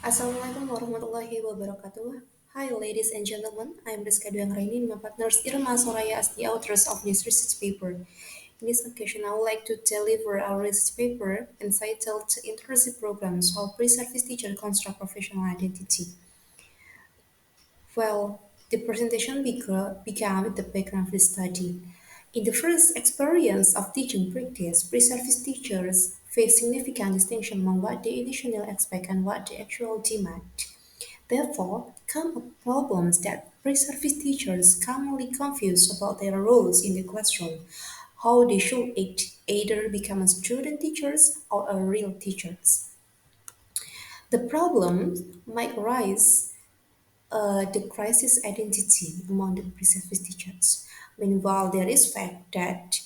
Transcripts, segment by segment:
Assalamualaikum warahmatullahi wabarakatuh. Hi, ladies and gentlemen. I'm Risca Dwi Anggraini and my partners Irma Soraya as the authors of this research paper. In this occasion, I would like to deliver our research paper entitled Internship Programs: How Pre-Service Teacher Construct Professional Identity. Well, the presentation began with the background of the study. In the first experience of teaching practice, pre-service teachers face significant distinction among what they initially expect and what they actually demand. Therefore, come up problems that pre-service teachers commonly confuse about their roles in the classroom, how they should act, either become a student teachers or a real teachers. The problems might arise the crisis identity among the pre-service teachers. Meanwhile, there is fact that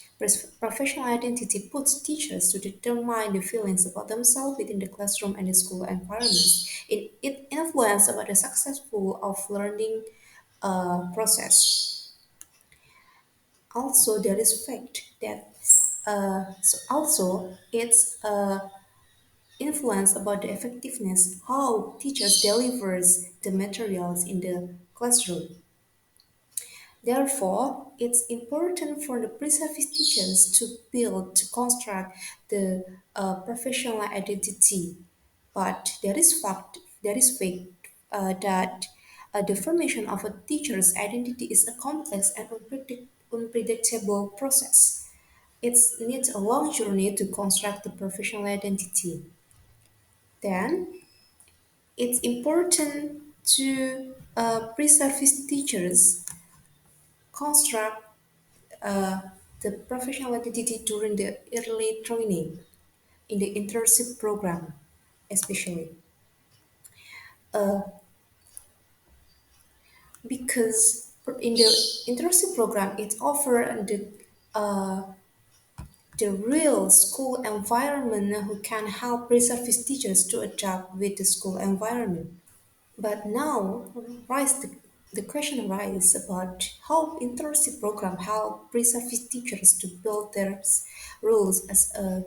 professional identity puts teachers to determine the feelings about themselves within the classroom and the school environment. It influences about the successful of learning process. Also, there is fact that also it's influence about the effectiveness how teachers delivers the materials in the classroom. Therefore, it's important for the pre-service teachers to construct the professional identity. But there is fact that the formation of a teacher's identity is a complex and unpredictable process. It needs a long journey to construct the professional identity. Then, it's important to pre-service teachers construct the professional identity during the early training in the internship program, especially because in the internship program it offers the real school environment who can help pre-service teachers to adapt with the school environment. But now, the question arises about how internship program help pre-service teachers to build their roles as a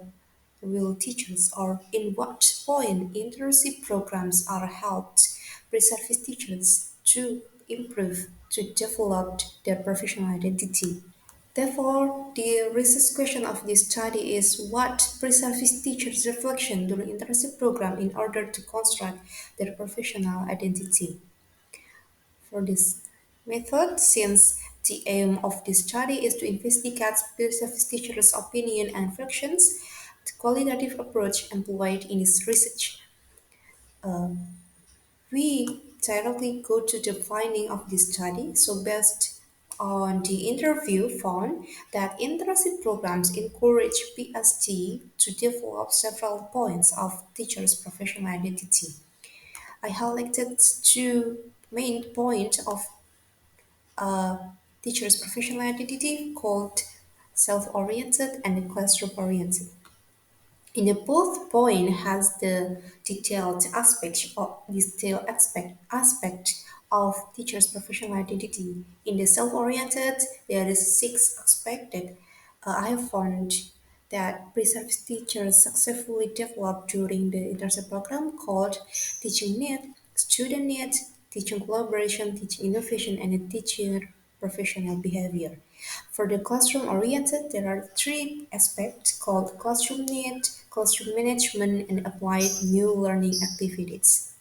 real teachers, or in what point internship programs are helped pre-service teachers to improve, to develop their professional identity. Therefore, the research question of this study is what pre-service teachers' reflection during internship program in order to construct their professional identity. For this method, since the aim of this study is to investigate pre-service teachers' opinion and reflections, the qualitative approach employed in this research. We directly go to the finding of this study. So based on the interview found that internship programs encourage PST to develop several points of teachers' professional identity. I highlighted two main points of teachers' professional identity called self-oriented and classroom-oriented. In the both point has the detailed aspect of teachers' professional identity. In the self-oriented, there is six aspects that I have found that pre-service teachers successfully developed during the internship program called teaching need, student need, teaching collaboration, teaching innovation, and the teacher professional behavior. For the classroom oriented, there are three aspects called classroom need, classroom management, and applied new learning activities.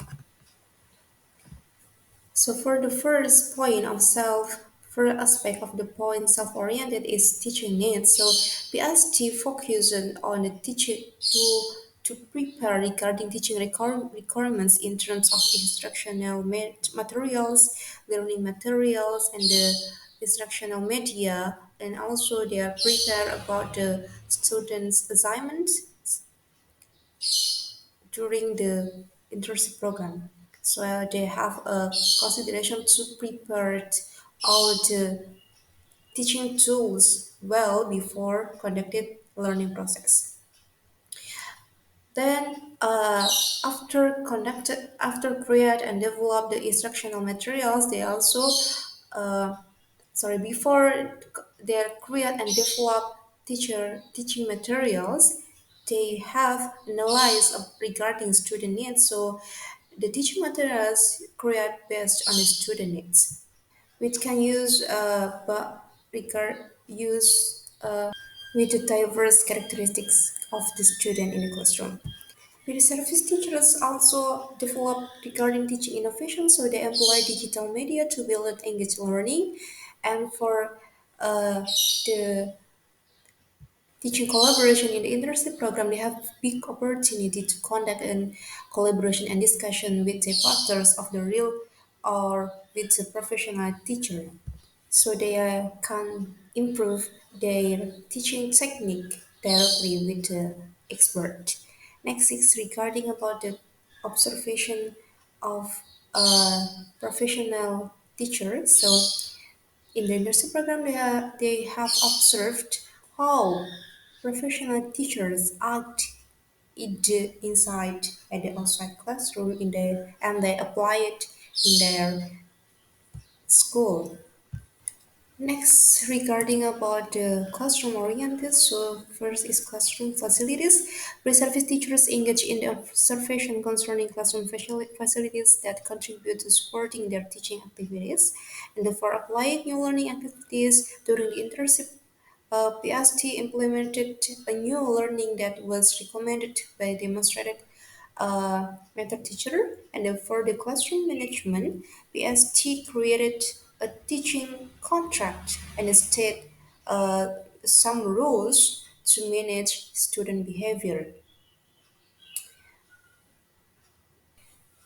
So for the first aspect of the point self-oriented is teaching needs. So PST focuses on the teacher to prepare regarding teaching requirements in terms of instructional materials, learning materials, and the instructional media, and also they are prepared about the students' assignments during the internship program. So they have a consideration to prepare all the teaching tools well before conducted learning process. Then after create and develop the instructional materials, they also before they create and develop teaching materials, they have analyzed regarding student needs. So the teaching materials create based on the student needs, which can use but regard use with the diverse characteristics of the student in the classroom. The service teachers also develop regarding teaching innovation, so they employ digital media to build engaged learning, and for the teaching collaboration in the internship program, they have big opportunity to conduct a collaboration and discussion with the partners of the real or with the professional teacher. So they can improve their teaching technique directly with the expert. Next is regarding about the observation of a professional teacher. So in the internship program, they have observed how professional teachers act in the inside and the outside classroom in the and they apply it in their school. Next, regarding about the classroom oriented, so first is classroom facilities. Pre-service teachers engage in the observation concerning classroom facilities that contribute to supporting their teaching activities, and therefore applying new learning activities during the internship. PST implemented a new learning that was recommended by demonstrated method teacher, and for the classroom management, PST created a teaching contract and state some rules to manage student behavior.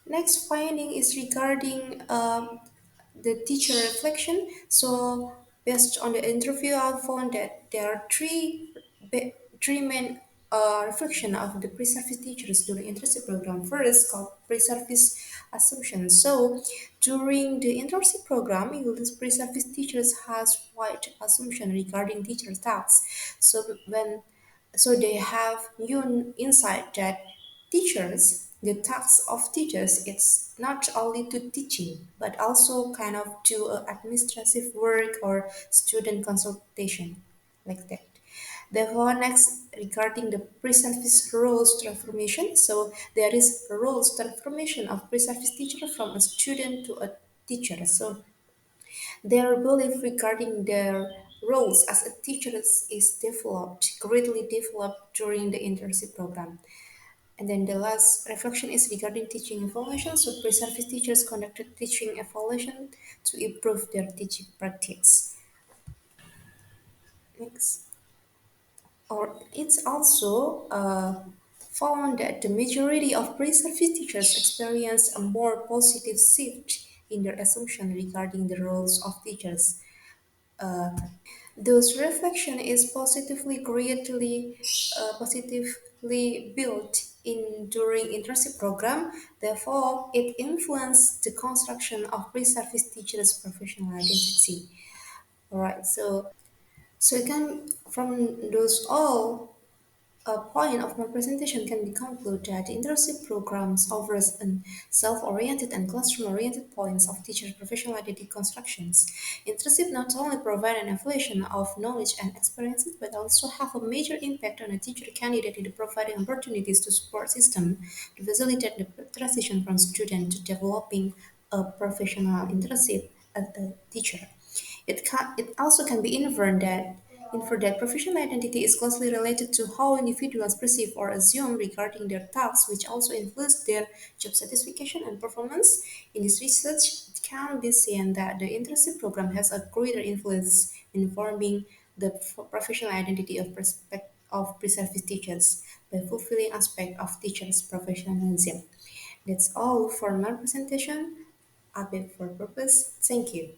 Next finding is regarding the teacher reflection. So based on the interview, I found that there are three main reflection of the pre-service teachers during internship program. First, called pre-service assumption. So during the internship program, English pre-service teachers has wide assumption regarding teacher tasks. So they have new insight that the task of teachers, it's not only to teaching, but also kind of to administrative work or student consultation, like that. Therefore, next regarding the pre-service roles transformation, so there is roles transformation of pre-service teacher from a student to a teacher. So their belief regarding their roles as a teacher is developed, greatly developed during the internship program. And then the last reflection is regarding teaching evaluation. So pre-service teachers conducted teaching evaluation to improve their teaching practice. Next. Or it's also found that the majority of pre-service teachers experience a more positive shift in their assumption regarding the roles of teachers. Those reflection is positively built in during internship program. Therefore, it influenced the construction of pre-service teachers' professional identity. All right. So you can from those all a point of my presentation can be concluded that internship programs offers an self-oriented and classroom-oriented points of teachers' professional identity constructions. Internship not only provide an evaluation of knowledge and experiences, but also have a major impact on a teacher candidate in providing opportunities to support system to facilitate the transition from student to developing a professional internship as a teacher. It also can be inferred that professional identity is closely related to how individuals perceive or assume regarding their tasks, which also influence their job satisfaction and performance. In this research, it can be seen that the internship program has a greater influence in forming the professional identity of pre-service teachers by fulfilling aspect of teachers' professionalism. That's all for my presentation. Update for purpose. Thank you.